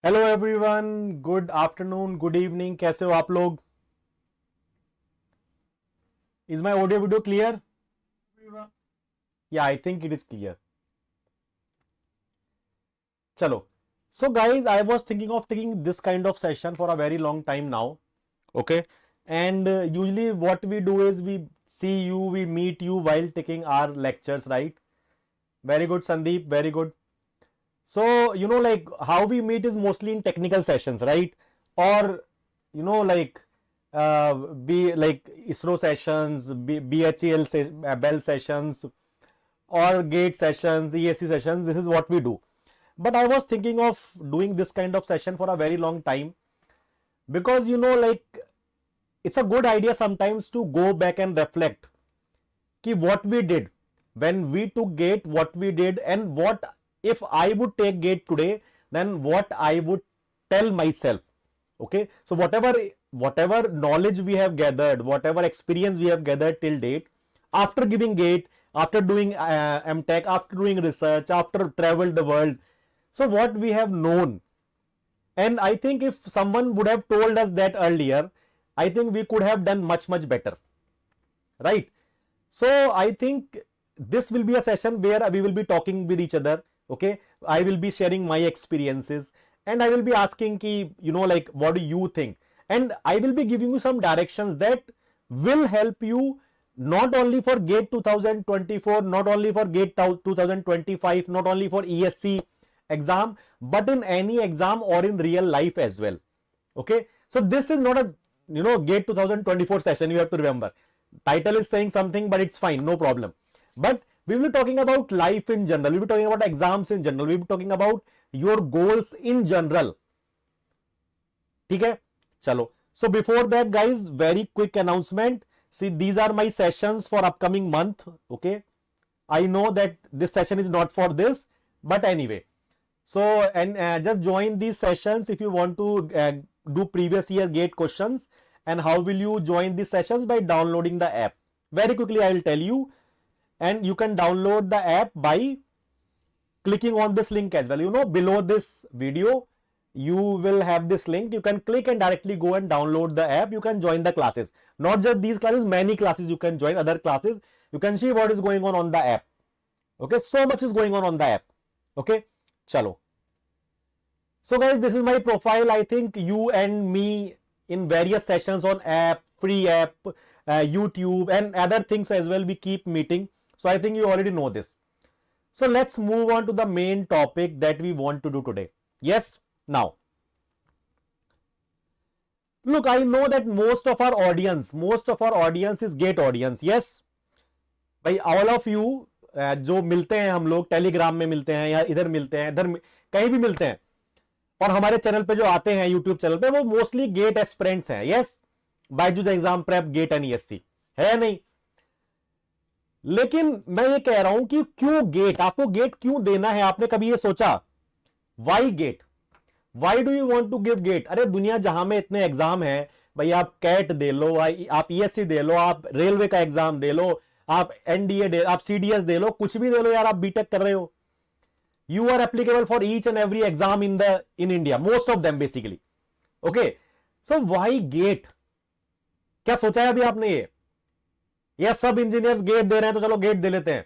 Hello everyone, good afternoon, good evening, कैसे हो आप लोग? Is my audio video clear? या I think it is clear. चलो. So guys, I was thinking of taking this kind of session for a very long time now. Okay. And usually what we do is we see you, we meet you while taking our lectures, right? Very good, Sandeep, very good. So like how we meet is mostly in technical sessions, right? Or like be like ISRO sessions, BHEL Bell sessions, or gate sessions, ESC sessions. This is what we do. But I was thinking of doing this kind of session for a very long time, because like it's a good idea sometimes to go back and reflect ki what we did when we took gate, what we did, and what if I would take gate today, then what I would tell myself. Okay, so whatever knowledge we have gathered, whatever experience we have gathered till date, after giving gate, after doing MTech, after doing research, after traveled the world, so what we have known. And I think if someone would have told us that earlier, I think we could have done much better, right? So I think this will be a session where we will be talking with each other. Okay, I will be sharing my experiences, and I will be asking ki, like what do you think, and I will be giving you some directions that will help you not only for gate 2024, not only for gate 2025, not only for ESC exam, but in any exam or in real life as well. Okay, so this is not a gate 2024 session. You have to remember, title is saying something, but it's fine, no problem. But we will be talking about life in general, we'll be talking about exams in general, we'll be talking about your goals in general. ठीक है, चलो. So before that, guys, very quick announcement. See, these are my sessions for upcoming month. Okay, I know that this session is not for this, but anyway. So, and just join these sessions if you want to do previous year gate questions. And how will you join these sessions? By downloading the app. Very quickly, I will tell you. And you can download the app by clicking on this link as well. Below this video, you will have this link. You can click and directly go and download the app. You can join the classes. Not just these classes, many classes you can join, other classes. You can see what is going on the app. Okay, so much is going on the app. Okay, chalo. So guys, this is my profile. I think you and me in various sessions on app, free app, YouTube, and other things as well, we keep meeting. So I think you already know this. So let's move on to the main topic that we want to do today. Yes, now. Look, I know that most of our audience is GATE audience. Yes, by all of you जो मिलते हैं हम लोग Telegram में मिलते हैं या इधर मिलते हैं, इधर कहीं भी मिलते हैं, और हमारे चैनल पे जो आते हैं यूट्यूब चैनल पे, वो मोस्टली गेट एस्पिरेंट्स हैं. Yes, Byju's exam prep, GATE and ESC है नहीं. लेकिन मैं ये कह रहा हूं कि क्यों गेट, आपको गेट क्यों देना है? आपने कभी ये सोचा? Why GATE, why do you want to give GATE? अरे दुनिया जहां में इतने एग्जाम है भाई, आप कैट दे लो, आप ESC दे लो, आप रेलवे का एग्जाम दे लो, आप NDA दे, आप CDS दे लो, कुछ भी दे लो यार. आप बीटेक कर रहे हो, you are applicable for each and every exam in India, most of them basically. Okay, so why gate? क्या सोचा है अभी आपने? ये सब इंजीनियर्स गेट दे रहे हैं तो चलो गेट दे लेते हैं.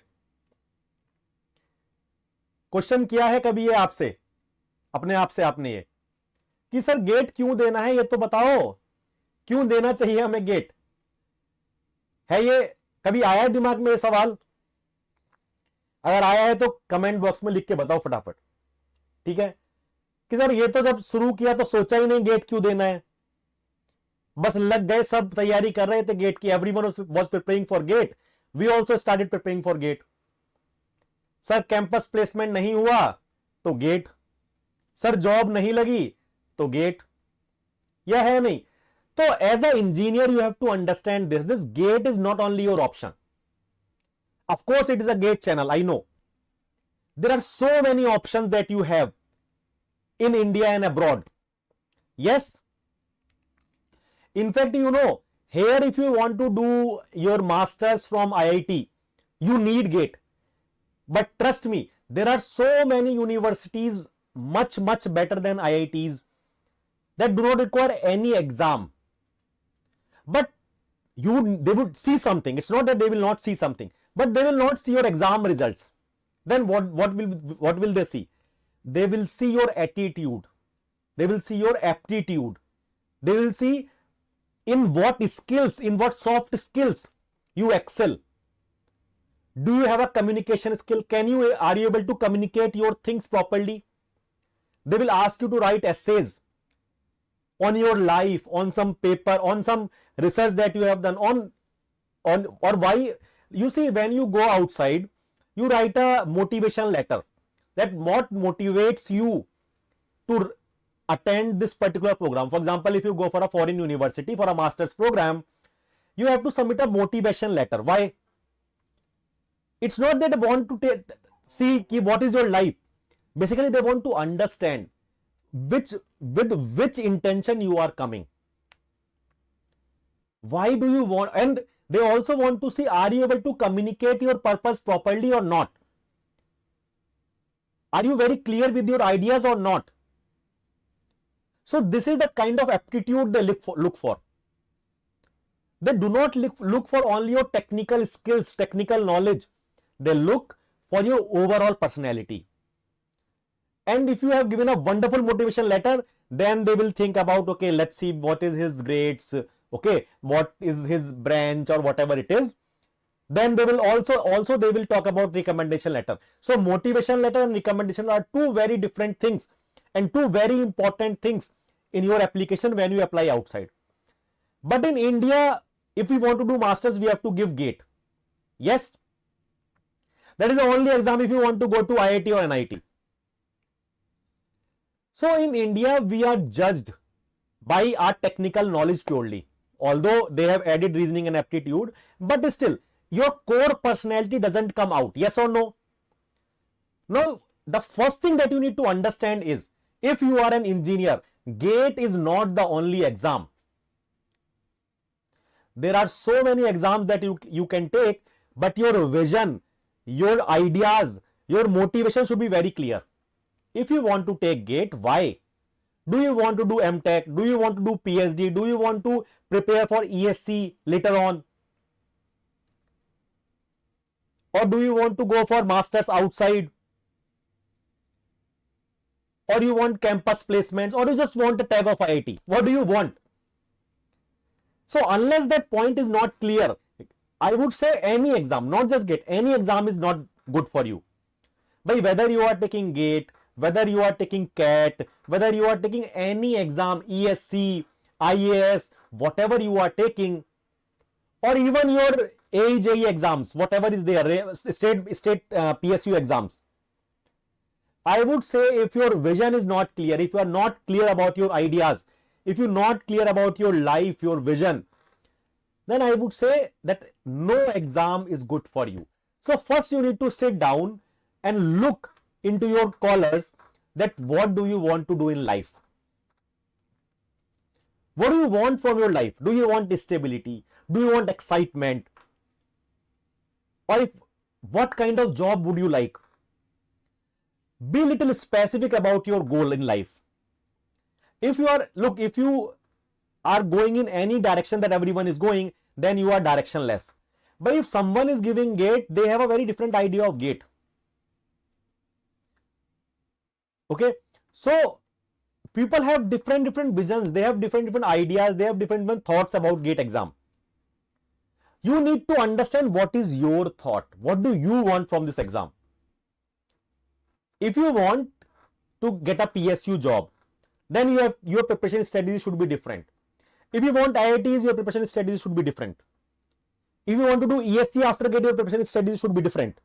क्वेश्चन किया है कभी ये आपसे, अपने आप से आपने ये कि सर गेट क्यों देना है? ये तो बताओ, क्यों देना चाहिए हमें गेट? है ये कभी आया दिमाग में ये सवाल? अगर आया है तो कमेंट बॉक्स में लिख के बताओ फटाफट. ठीक है, कि सर ये तो जब शुरू किया तो सोचा ही नहीं गेट क्यों देना है, बस लग गए, सब तैयारी कर रहे थे गेट की. Everyone was preparing for GATE, we also started preparing for GATE. Sir campus placement नहीं हुआ तो गेट, सर जॉब नहीं लगी तो गेट. यह है नहीं. तो as a engineer you have to understand this GATE is not only your option. Of course, it is a GATE channel. I know there are so many options that you have in India and abroad. Yes, in fact, here if you want to do your masters from IIT, you need GATE. But trust me, there are so many universities much better than IITs that do not require any exam. But they would see something. It's not that they will not see something, but they will not see your exam results. Then what will they see? They will see your attitude. They will see your aptitude. They will see in what skills, in what soft skills you excel. Do you have a communication skill? Are you able to communicate your things properly? They will ask you to write essays on your life, on some paper, on some research that you have done on or why. You see, when you go outside, you write a motivation letter that what motivates you to attend this particular program. For example, if you go for a foreign university for a master's program, you have to submit a motivation letter. Why? It's not that they want to see what is your life. Basically, they want to understand with which intention you are coming. Why do you want? And they also want to see, are you able to communicate your purpose properly or not? Are you very clear with your ideas or not? So this is the kind of aptitude they look for. They do not look for only your technical skills, technical knowledge. They look for your overall personality. And if you have given a wonderful motivation letter, then they will think about, okay, let's see what is his grades, okay, what is his branch or whatever it is. Then they will also they will talk about recommendation letter. So motivation letter and recommendation are two very different things and two very important things in your application when you apply outside. But in India, if we want to do masters, we have to give GATE. Yes, that is the only exam if you want to go to IIT or NIT. So in India, we are judged by our technical knowledge purely. Although they have added reasoning and aptitude, but still, your core personality doesn't come out. Yes or no? Now, the first thing that you need to understand is, if you are an engineer, GATE is not the only exam. There are so many exams that you can take, but your vision, your ideas, your motivation should be very clear. If you want to take GATE, why? Do you want to do MTech? Do you want to do PhD? Do you want to prepare for ESC later on? Or do you want to go for masters outside? Or you want campus placements? Or you just want a tag of IIT? What do you want? So unless that point is not clear, I would say any exam, not just GATE, any exam is not good for you. By whether you are taking GATE, whether you are taking CAT, whether you are taking any exam, ESC, IAS, whatever you are taking, or even your AJE exams, whatever is there, state PSU exams. I would say if your vision is not clear, if you are not clear about your ideas, if you're not clear about your life, your vision, then I would say that no exam is good for you. So first you need to sit down and look into your colors that what do you want to do in life? What do you want from your life? Do you want stability? Do you want excitement? Or what kind of job would you like? Be little specific about your goal in life. If you are going in any direction that everyone is going, then you are directionless. But if someone is giving GATE, they have a very different idea of GATE. Okay, so people have different visions, they have different ideas, they have different thoughts about GATE exam. You need to understand what is your thought. What do you want from this exam? If you want to get a PSU job, then your preparation strategy should be different. If you want IITs, your preparation strategy should be different. If you want to do ESC after GATE, your preparation strategy should be different.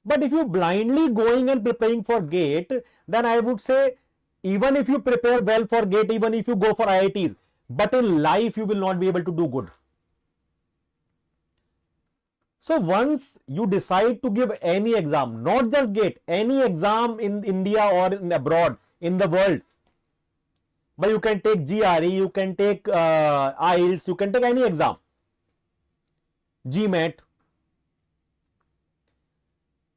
But if you blindly going and preparing for GATE, then I would say even if you prepare well for GATE, even if you go for IITs, but in life you will not be able to do good. So once you decide to give any exam, not just GATE, any exam in India or in abroad, in the world, but you can take GRE, you can take IELTS, you can take any exam, GMAT.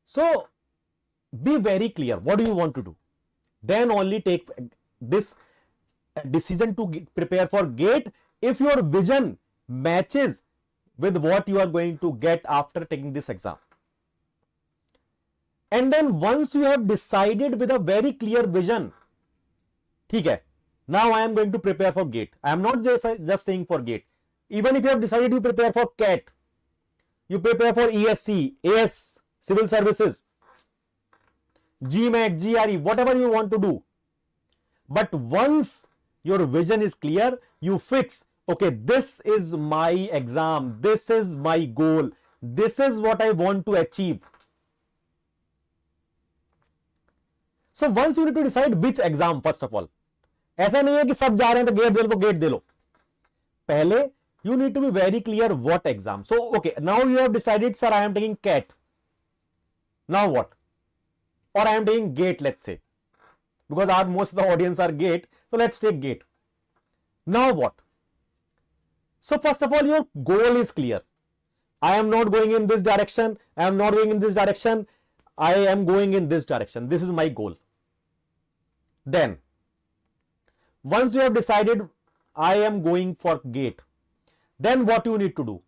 So be very clear. What do you want to do? then only take this decision to prepare for GATE if your vision matches with what you are going to get after taking this exam. And then once you have decided with a very clear vision, ठीक है, now I am going to prepare for GATE. I am not just saying for GATE. Even if you have decided to prepare for CAT, you prepare for ESC, AS, Civil Services, GMAT, GRE, whatever you want to do. But once your vision is clear, you fix, okay, this is my exam, this is my goal, this is what I want to achieve. So once you need to decide which exam, first of all, ऐसा नहीं है कि सब जा रहे हैं तो gate दे लो तो गेट दे लो. पहले you need to be very clear what exam. So okay, now you have decided, sir, I am taking CAT. Now what? Or I am taking GATE, let's say, because most of the audience are GATE. So let's take GATE. Now what? So first of all, your goal is clear. I am not going in this direction. I am not going in this direction. I am going in this direction. This is my goal. Then, once you have decided I am going for GATE, then what you need to do?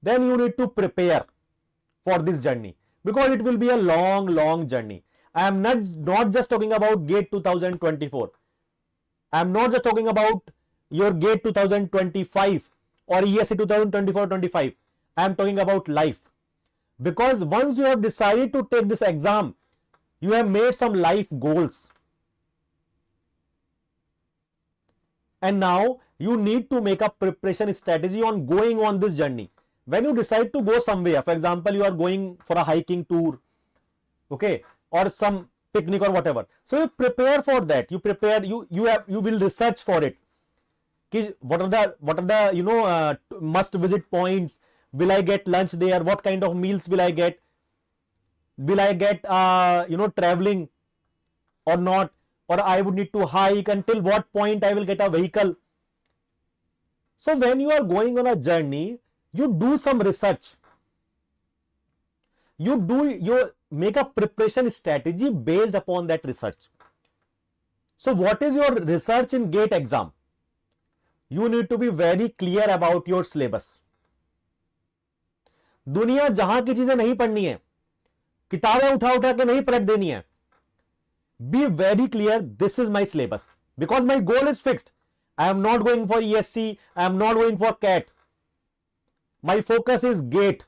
Then you need to prepare for this journey, because it will be a long journey. I am not just talking about GATE 2024. I am not just talking about your GATE 2025 or ESC 2024-25. I am talking about life. Because once you have decided to take this exam, you have made some life goals. And now you need to make a preparation strategy on going on this journey. When you decide to go somewhere, for example, you are going for a hiking tour, okay, or some picnic or whatever. So you prepare for that. You prepare. You will research for it. What are the must visit points? Will I get lunch there? What kind of meals will I get? Will I get traveling or not? Or I would need to hike until what point I will get a vehicle. So when you are going on a journey, you do some research. You make a preparation strategy based upon that research. So what is your research in GATE exam? You need to be very clear about your syllabus. दुनिया जहां की चीजें नहीं पढ़नी है, किताबें उठा के नहीं पलट देनी है. Be very clear, this is my syllabus, because my goal is fixed. I am not going for ESC, I am not going for CAT. My focus is GATE.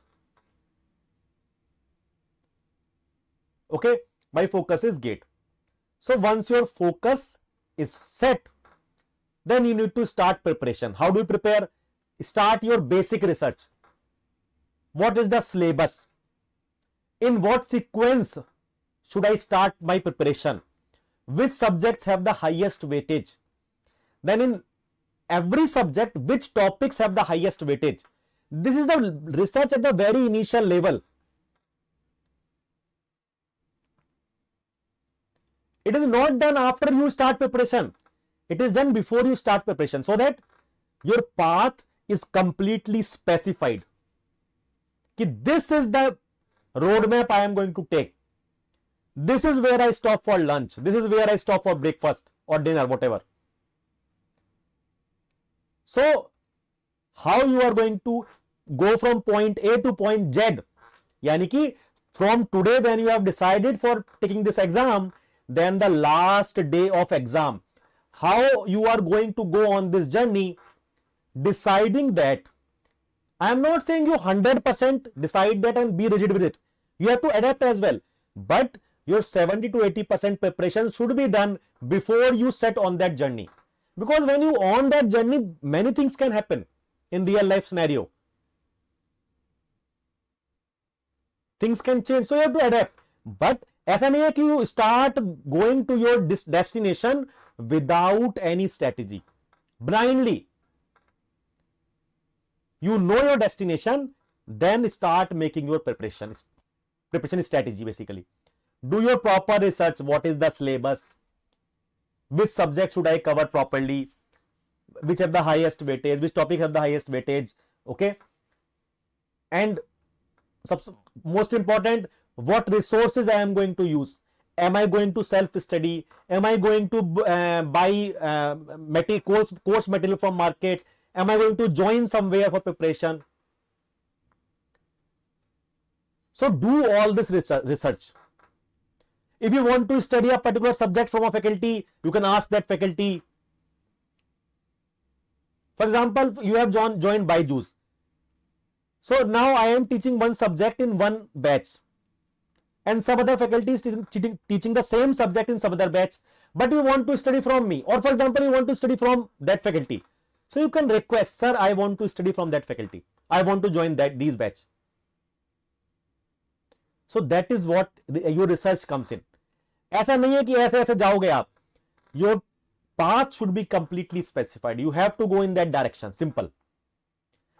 Okay, my focus is GATE. So once your focus is set, then you need to start preparation. How do you prepare? Start your basic research. What is the syllabus? In what sequence should I start my preparation? Which subjects have the highest weightage? Then in every subject, which topics have the highest weightage? This is the research at the very initial level. It is not done after you start preparation. It is done before you start preparation, so that your path is completely specified. This is the roadmap I am going to take. This is where I stop for lunch. This is where I stop for breakfast or dinner, whatever. So, how you are going to go from point A to point Z? Yani ki from today when you have decided for taking this exam, then the last day of exam, how you are going to go on this journey, deciding that. I am not saying you 100% decide that and be rigid with it. You have to adapt as well. But your 70 to 80% preparation should be done before you set on that journey. Because when you on that journey, many things can happen in real life scenario. Things can change, so you have to adapt. But ऐसा नहीं है कि you start going to your destination without any strategy, blindly. You know your destination, then start making your preparation strategy basically. Do your proper research. What is the syllabus? Which subject should I cover properly? Which have the highest weightage? Which topic have the highest weightage? Okay. And most important, what resources I am going to use. Am I going to self-study? Am I going to buy course material from market? Am I going to join somewhere for preparation? So do all this research. If you want to study a particular subject from a faculty, you can ask that faculty. For example, you have joined BYJU'S. So now I am teaching one subject in one batch, and some other faculty is teaching the same subject in some other batch, but you want to study from me, or for example, you want to study from that faculty. So you can request, sir, I want to study from that faculty. I want to join these batch. So that is what your research comes in. ऐसा नहीं है कि ऐसे ऐसे जाओगे आप. Your path should be completely specified. You have to go in that direction. Simple.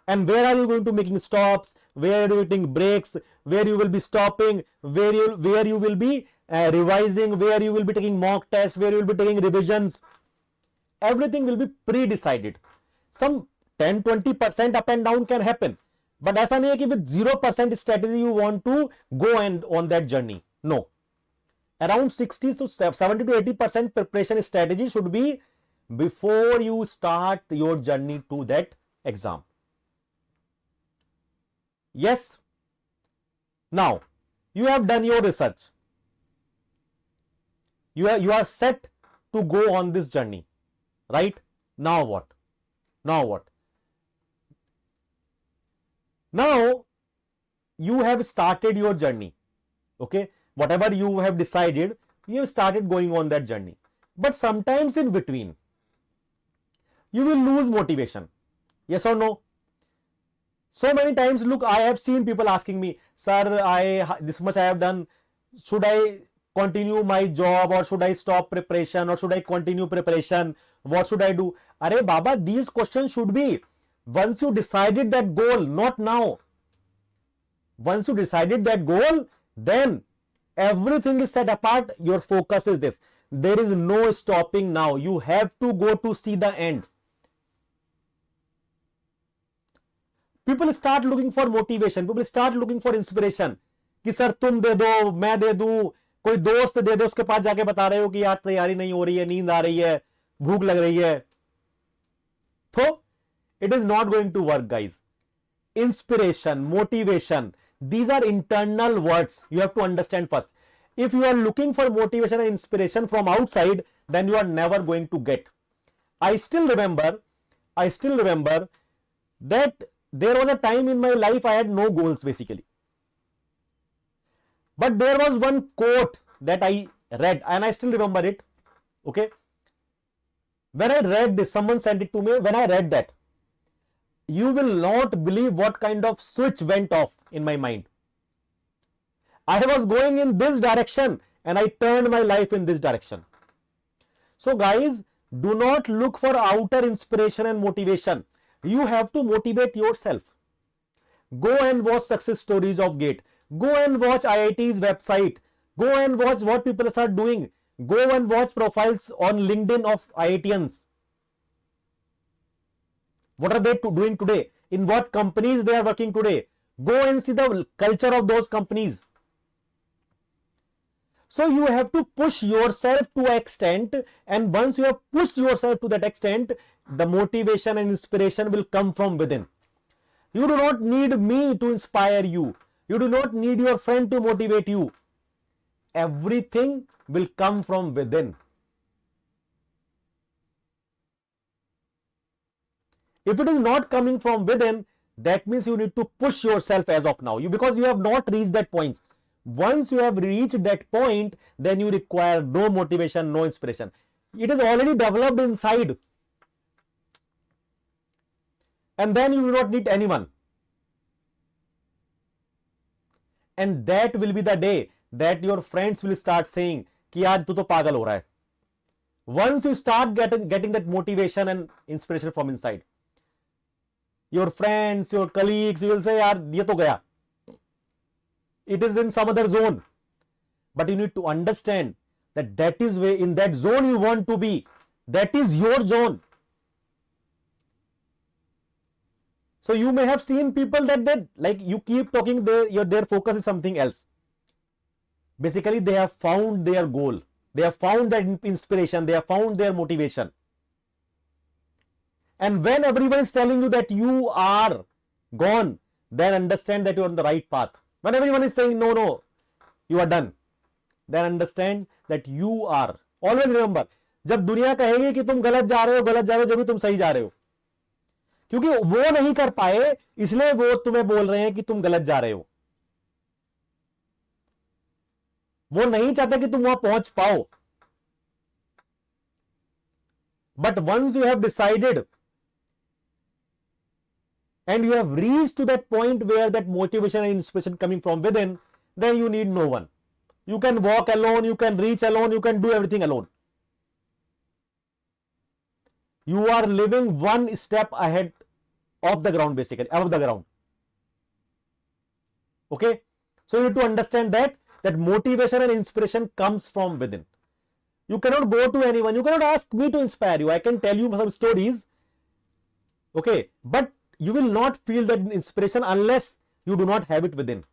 And where are you going to making stops? Where are you taking breaks? Where you will be stopping? Where you will be revising? Where you will be taking mock tests? Where you will be taking revisions? Everything will be pre-decided. Some 10-20% up and down can happen. But ऐसा नहीं है कि with 0% strategy you want to go and on that journey. No. Around 70 to 80% preparation strategy should be before you start your journey to that exam. Yes. Now you have done your research. You are set to go on this journey, right? Now what? Now what? Now you have started your journey. Okay, whatever you have decided, you have started going on that journey. But sometimes in between, you will lose motivation. Yes or no? So many times, look, I have seen people asking me, sir, this much I have done. Should I continue my job, or should I stop preparation, or should I continue preparation? What should I do? Arey Baba, these questions should be once you decided that goal, not now. Once you decided that goal, then everything is set apart. Your focus is this. There is no stopping now. You have to go to see the end. People start looking for motivation. People start looking for inspiration. कि sir तुम दे दो, मैं दे दूं, कोई दोस्त दे दे, उसके पास जाके बता रहे हो कि यार तैयारी नहीं हो रही है, नींद आ रही है, भूख लग रही है. तो it is not going to work, guys. Inspiration, motivation, these are internal words. You have to understand first. If you are looking for motivation and inspiration from outside, then you are never going to get. I still remember that there was a time in my life I had no goals basically. But there was one quote that I read, and I still remember it. Okay. When I read this, someone sent it to me. When I read that, you will not believe what kind of switch went off in my mind. I was going in this direction and I turned my life in this direction. So guys, do not look for outer inspiration and motivation. You have to motivate yourself. Go and watch success stories of GATE. Go and watch IIT's website. Go and watch what people are doing. Go and watch profiles on LinkedIn of IITians. What are they doing today? In what companies they are working today? Go and see the culture of those companies. So you have to push yourself to an extent, and once you have pushed yourself to that extent, the motivation and inspiration will come from within. You do not need me to inspire you. You do not need your friend to motivate you. Everything will come from within. If it is not coming from within, that means you need to push yourself as of now. Because you have not reached that point. Once you have reached that point, then you require no motivation, no inspiration. It is already developed inside. And then you do not need anyone. And that will be the day that your friends will start saying कि यार तू तो पागल हो रहा है. Once you start getting that motivation and inspiration from inside, your friends, your colleagues, you will say यार ये तो गया. It is in some other zone. But you need to understand that that is where in that zone you want to be. That is your zone. So you may have seen people that like you keep talking, their focus is something else. Basically, they have found their goal. They have found that inspiration. They have found their motivation. And when everyone is telling you that you are gone, then understand that you are on the right path. When everyone is saying, no, no, you are done, then understand that you are. Always remember, जब दुनिया कहेगी कि तुम गलत जा रहे हो, जब भी तुम सही जा रहे हो, क्योंकि वो नहीं कर पाए, इसलिए वो तुम्हें बोल रहे हैं कि तुम गलत जा रहे हो. वो नहीं चाहते कि तुम वहां पहुंच पाओ. But once you have decided and you have reached to that point where that motivation and inspiration coming from within, then you need no one. You can walk alone, you can reach alone, you can do everything alone. You are living one step ahead of the ground, basically, above the ground. Okay? So you need to understand that motivation and inspiration comes from within. You cannot go to anyone. You cannot ask me to inspire you. I can tell you some stories. Okay? But you will not feel that inspiration unless you do not have it within.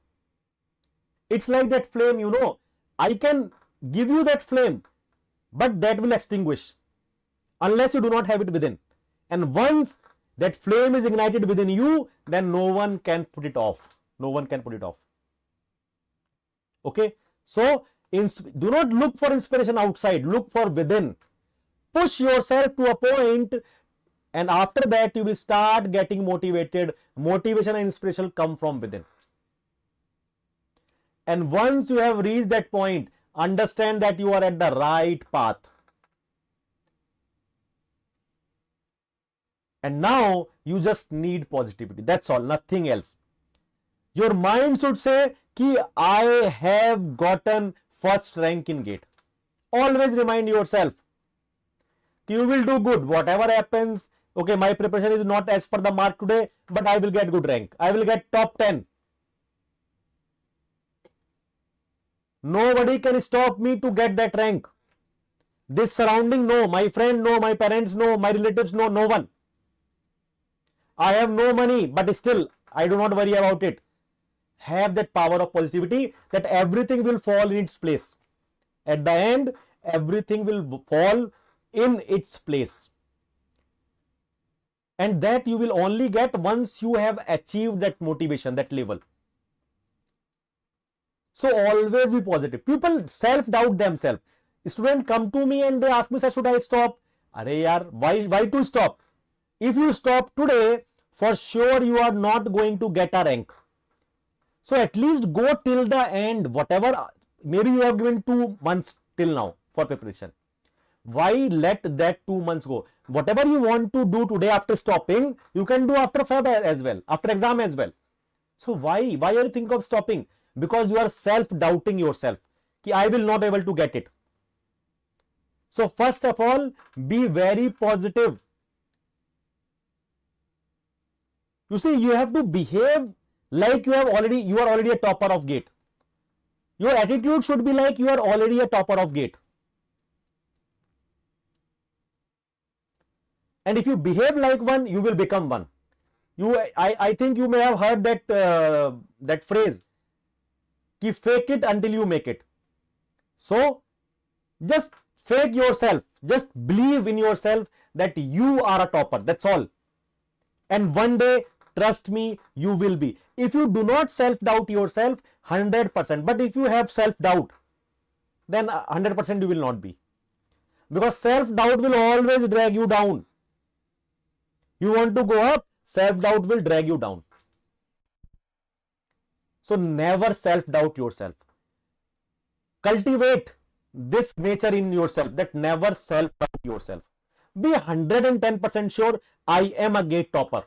It's like that flame, you know. I can give you that flame, but that will extinguish unless you do not have it within. And once that flame is ignited within you, then no one can put it off. No one can put it off. Okay? So, do not look for inspiration outside. Look for within. Push yourself to a point, and after that you will start getting motivated. Motivation and inspiration come from within. And once you have reached that point, understand that you are at the right path. And now you just need positivity. That's all, nothing else. Your mind should say कि I have gotten first rank in GATE. Always remind yourself कि you will do good. Whatever happens, okay, my preparation is not as per the mark today, but I will get good rank. I will get top 10. Nobody can stop me to get that rank. This surrounding, no. My friend, no. My parents, no. My relatives, no. No one. I have no money, but still, I do not worry about it. Have that power of positivity that everything will fall in its place. At the end, everything will fall in its place. And that you will only get once you have achieved that motivation, that level. So always be positive. People self-doubt themselves. Students come to me and they ask me, sir, should I stop? Arey yaar, why to stop? If you stop today, for sure you are not going to get a rank. So at least go till the end. Whatever, maybe you have given 2 months till now for preparation. Why let that 2 months go? Whatever you want to do today after stopping, you can do after Feb as well, after exam as well. So why are you thinking of stopping? Because you are self-doubting yourself. Ki I will not able to get it. So first of all, be very positive. You see, you have to behave like you are already a topper of GATE. Your attitude should be like you are already a topper of GATE. And if you behave like one, you will become one. I think you may have heard that phrase, ki fake it until you make it. So just fake yourself. Just believe in yourself that you are a topper. That's all. And one day, trust me, you will be. If you do not self-doubt yourself, 100%. But if you have self-doubt, then 100% you will not be. Because self-doubt will always drag you down. You want to go up, self-doubt will drag you down. So never self-doubt yourself. Cultivate this nature in yourself, that never self-doubt yourself. Be 110% sure I am a GATE topper.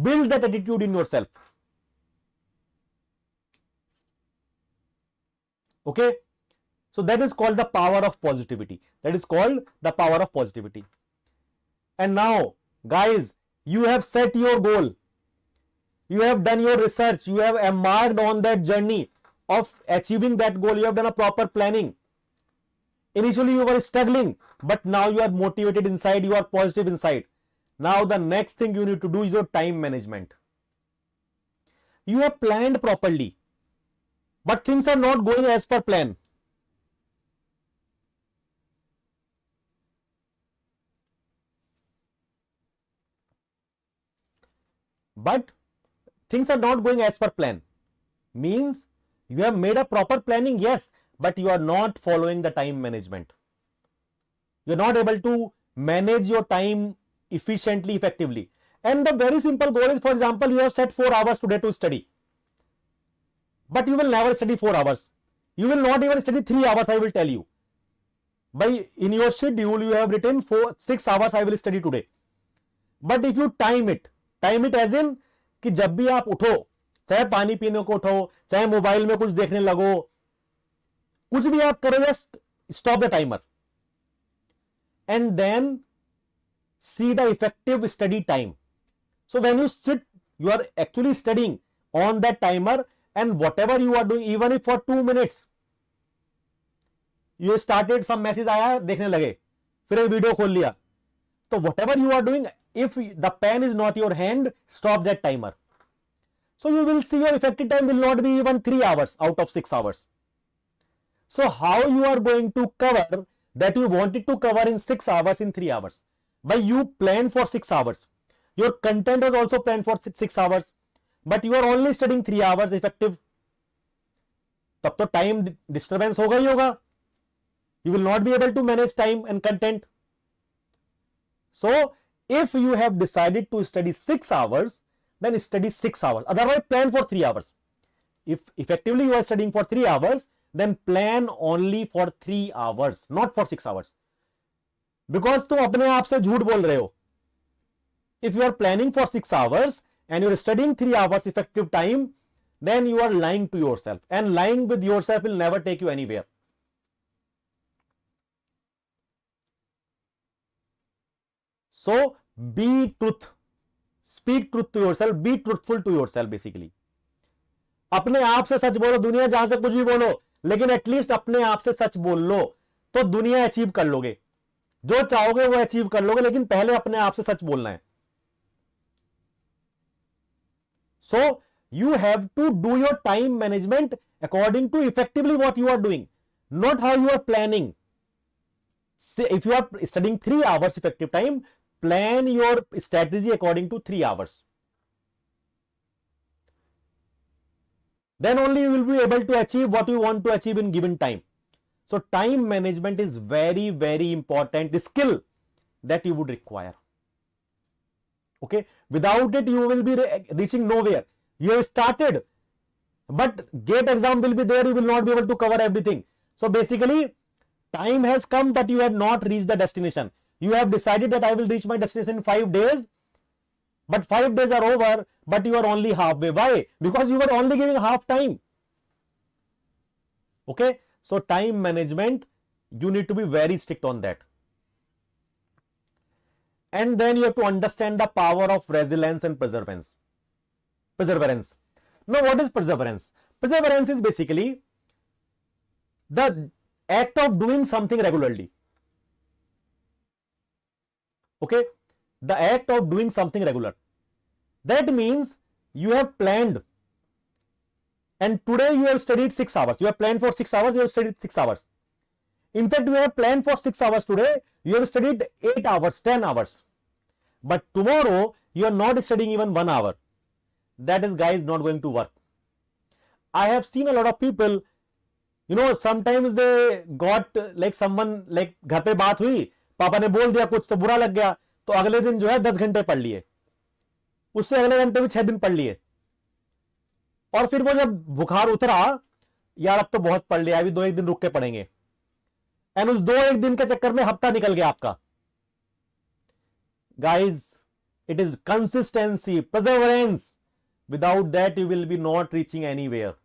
Build that attitude in yourself. Okay? So that is called the power of positivity. That is called the power of positivity. And now, guys, you have set your goal. You have done your research. You have embarked on that journey of achieving that goal. You have done a proper planning. Initially, you were struggling, but now you are motivated inside. You are positive inside. Now, the next thing you need to do is your time management. You have planned properly. but things are not going as per plan. But things are not going as per plan means you have made a proper planning, yes, but you are not following the time management. You're not able to manage your time efficiently, effectively. And the very simple goal is, for example, you have set 4 hours today to study, but you will never study 4 hours. You will not even study 3 hours, I will tell you. By in your schedule, you have written 6 hours I will study today. But if you time it as in कि जब भी आप उठो, चाहे पानी पीने को उठो, चाहे मोबाइल में कुछ देखने लगो, कुछ भी आप करो, just stop the timer and then see the effective study time. So when you sit, you are actually studying on that timer, and whatever you are doing, even if for 2 minutes you started, some message आया, देखने लगे, फिर एक video खोल लिया, तो whatever you are doing, if the pen is not your hand, stop that timer. So you will see your effective time will not be even 3 hours out of 6 hours. So how you are going to cover that you wanted to cover in 6 hours in 3 hours? By you plan for 6 hours. Your content is also planned for 6 hours, but you are only studying 3 hours effective. तब तो time disturbance होगा ही होगा. You will not be able to manage time and content. So if you have decided to study 6 hours, then study 6 hours. Otherwise, plan for 3 hours. If effectively you are studying for 3 hours, then plan only for 3 hours, not for 6 hours. Because तुम अपने आप से झूठ बोल रहे हो. If you are planning for 6 hours and you are studying 3 hours effective time, then you are lying to yourself. And lying with yourself will never take you anywhere. So be truth. Speak truth to yourself. Be truthful to yourself basically. अपने आप से सच बोलो. दुनिया जहां से कुछ भी बोलो, लेकिन एटलीस्ट अपने आप से सच बोल लो, तो दुनिया अचीव कर लोगे. जो चाहोगे वो अचीव कर लोगे, लेकिन पहले अपने आप से सच बोलना है. So you have to do your time management according to effectively what you are doing, not how you are planning. Say if you are studying 3 hours effective time, plan your strategy according to 3 hours. Then only you will be able to achieve what you want to achieve in given time. So time management is very, very important skill that you would require. Okay, without it you will be reaching nowhere. You have started, but GATE exam will be there, you will not be able to cover everything. So basically time has come, but you have not reached the destination. You have decided that I will reach my destination in 5 days, but 5 days are over, but you are only halfway. Why? Because you were only giving half time. Okay, so time management, you need to be very strict on that. And then you have to understand the power of resilience and perseverance. Now, what is perseverance? Perseverance is basically the act of doing something regularly. Okay, the act of doing something regular. That means you have planned, and today you have studied 6 hours. You have planned for 6 hours, you have studied 6 hours. In fact, you have planned for 6 hours today, you have studied 8 hours, 10 hours. But tomorrow, you are not studying even 1 hour. That is, guys, not going to work. I have seen a lot of people, you know, sometimes they got like someone, like घर पे बात हुई, पापा ने बोल दिया कुछ तो बुरा लग गया, तो अगले दिन जो है 10 घंटे पढ़ लिए, उससे अगले घंटे भी 6 दिन पढ़ लिए, और फिर वो जब बुखार उतरा, यार अब तो बहुत पढ़ लिया, अभी 2-1 दिन रुक के पढ़ेंगे, एंड उस 2-1 दिन के चक्कर में हफ्ता निकल गया आपका. Guys, it is consistency, perseverance. Without that, you will be not reaching anywhere.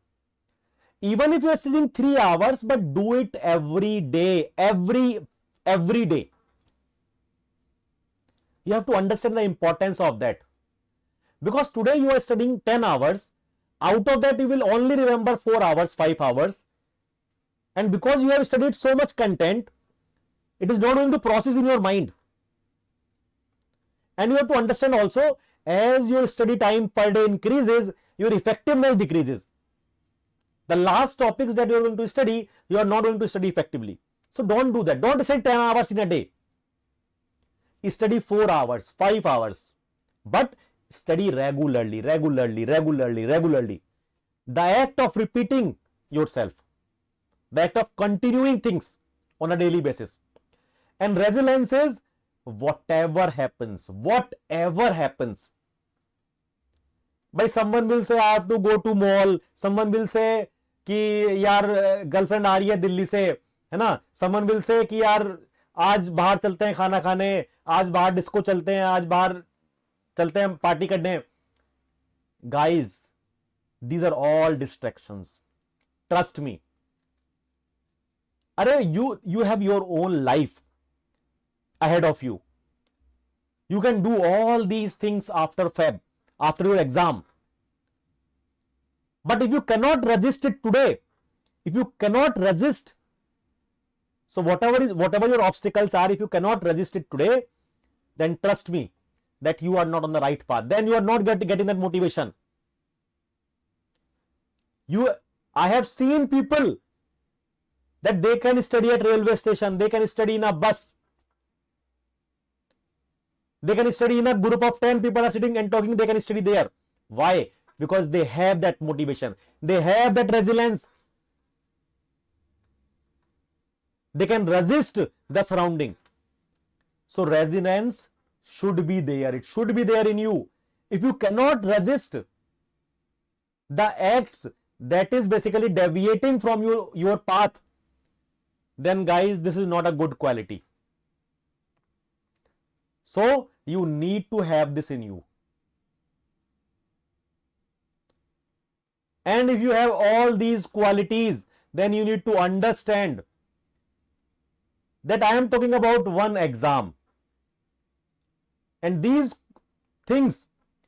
Even if you are studying 3 hours, but do it every day, every day. You have to understand the importance of that. Because today you are studying 10 hours, out of that you will only remember 4 hours, 5 hours. And because you have studied so much content, it is not going to process in your mind. And you have to understand also, as your study time per day increases, your effectiveness decreases. The last topics that you are going to study, you are not going to study effectively. So don't do that. Don't study 10 hours in a day. Study 4 hours, 5 hours. But study regularly. The act of repeating yourself. The act of continuing things on a daily basis. And resilience is whatever happens. By someone will say I have to go to mall. Someone will say कि यार girlfriend आ रही है दिल्ली से, है ना. Someone will say कि यार आज बाहर चलते हैं खाना खाने, आज बाहर डिस्को चलते हैं, आज बाहर चलते हैं पार्टी करने. Guys, these are all distractions. Trust me. Arey, you have your own life ahead of you. You can do all these things after Feb, after your exam. But if you cannot resist it today, so whatever your obstacles are, if you cannot resist it today, then trust me that you are not on the right path. Then you are not getting that motivation. I have seen people that they can study at railway station, they can study in a bus, they can study in a group of 10 people are sitting and talking, they can study there. Why? Because they have that motivation, they have that resilience, they can resist the surrounding. So resilience should be there, it should be there in you. If you cannot resist the acts that is basically deviating from your path, then guys, this is not a good quality. So you need to have this in you. And if you have all these qualities, then you need to understand that I am talking about one exam. And these things,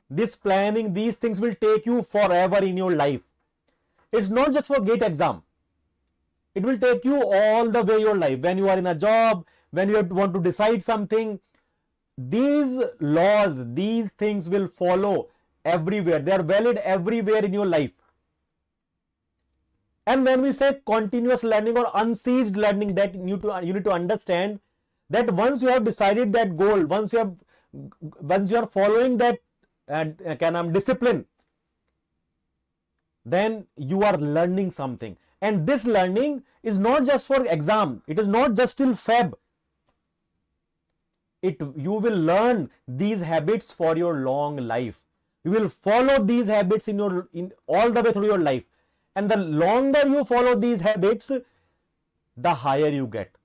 this planning, these things will take you forever in your life. It's not just for GATE exam. It will take you all the way your life. When you are in a job, when you want to decide something, these laws, these things will follow everywhere. They are valid everywhere in your life. And when we say continuous learning or unceased learning, that you need to understand that once you have decided that goal, once you are following that discipline, then you are learning something. And this learning is not just for exam. It is not just till Feb. You will learn these habits for your long life. You will follow these habits in all the way through your life. And the longer you follow these habits, the higher you get.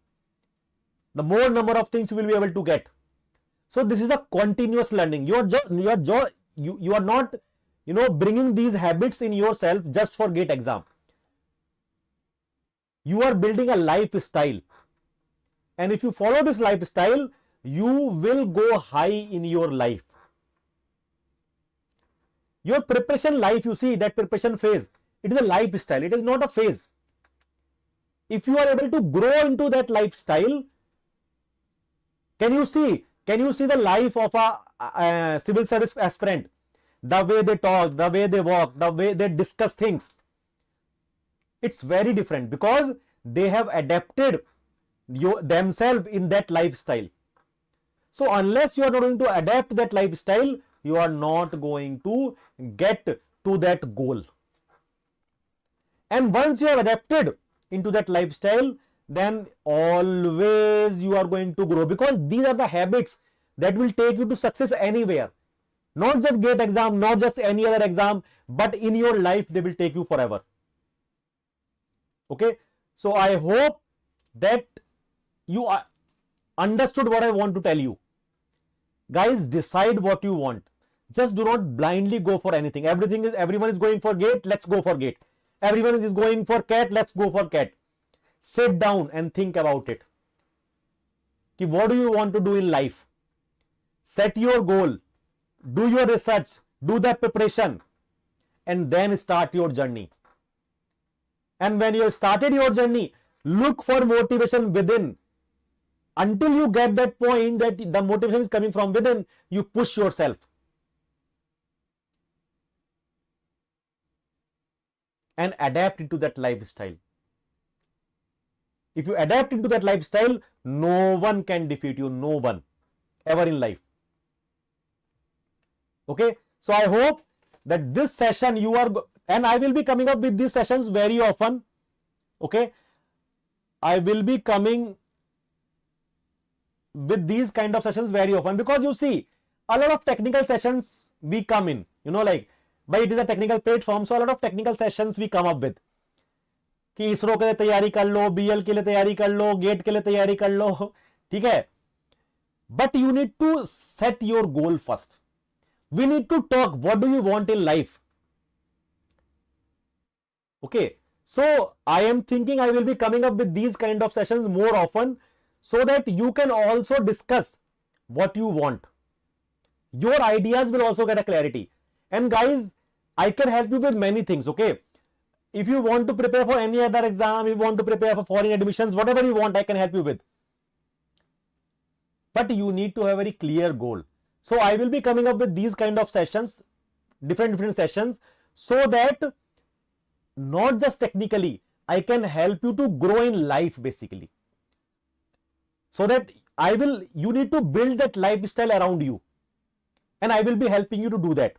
The more number of things you will be able to get. So this is a continuous learning. You are not, bringing these habits in yourself just for GATE exam. You are building a lifestyle. And if you follow this lifestyle, you will go high in your life. Your preparation life, you see that preparation phase, it is a lifestyle. It is not a phase. If you are able to grow into that lifestyle, can you see the life of a civil service aspirant? The way they talk, the way they walk, the way they discuss things. It's very different because they have adapted themselves in that lifestyle. So unless you are not going to adapt that lifestyle, you are not going to get to that goal. And once you have adapted into that lifestyle, then always you are going to grow, because these are the habits that will take you to success anywhere. Not just GATE exam, not just any other exam, but in your life they will take you forever. Okay, so I hope that you understood what I want to tell you. Guys, decide what you want. Just do not blindly go for anything. Everyone is going for GATE, let's go for GATE. Everyone is going for CAT, let's go for CAT. Sit down and think about it. What do you want to do in life? Set your goal, do your research, do the preparation, and then start your journey. And when you have started your journey, look for motivation within. Until you get that point that the motivation is coming from within, you push yourself. and adapt into that lifestyle. If you adapt into that lifestyle, no one can defeat you, no one ever in life. Okay, so I hope that this session you are, and I will be coming up with these sessions very often. Okay, I will be coming with these kind of sessions very often, because you see a lot of technical sessions we come in, like, but it is a technical platform, so a lot of technical sessions we come up with कि इसरो के लिए तैयारी कर लो, BL के लिए तैयारी कर लो, gate के लिए तैयारी कर लो, ठीक है. But you need to set your goal first. We need to talk what do you want in life. Okay, so I am thinking I will be coming up with these kind of sessions more often, so that you can also discuss what you want. Your ideas will also get a clarity. And guys, I can help you with many things. Okay, if you want to prepare for any other exam, if you want to prepare for foreign admissions, whatever you want, I can help you with. But you need to have a very clear goal. So I will be coming up with these kind of sessions, different sessions, so that not just technically, I can help you to grow in life basically. So that you need to build that lifestyle around you, and I will be helping you to do that.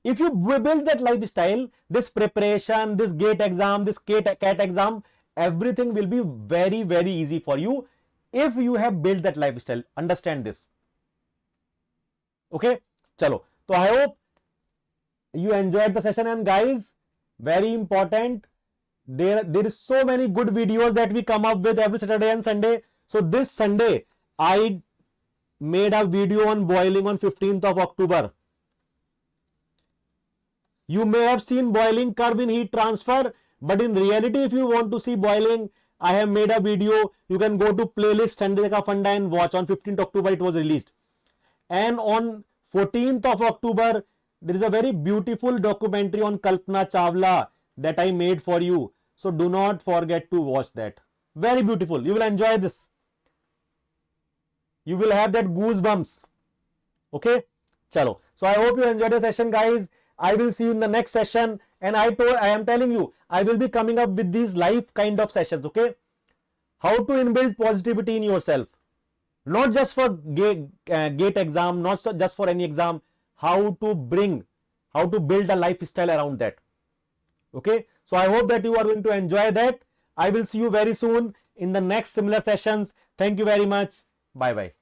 If you build that lifestyle, this preparation, this GATE exam, this CAT exam, everything will be very, very easy for you if you have built that lifestyle. Understand this. Okay, chalo. So I hope you enjoyed the session, and guys, very important, there is so many good videos that we come up with every Saturday and Sunday. So this Sunday, I made a video on boiling on 15th of October. You may have seen boiling curve in heat transfer, but in reality, if you want to see boiling, I have made a video. You can go to playlist Sunday Ka Funda and watch. On 15th October, it was released. And on 14th of October, there is a very beautiful documentary on Kalpana Chawla that I made for you. So do not forget to watch that. Very beautiful. You will enjoy this. You will have that goosebumps. Okay? Chalo. So I hope you enjoyed the session, guys. I will see you in the next session, and I am telling you, I will be coming up with these live kind of sessions. Okay, how to inbuild positivity in yourself, not just for GATE exam, not just for any exam. How to build a lifestyle around that. Okay, so I hope that you are going to enjoy that. I will see you very soon in the next similar sessions. Thank you very much. Bye bye.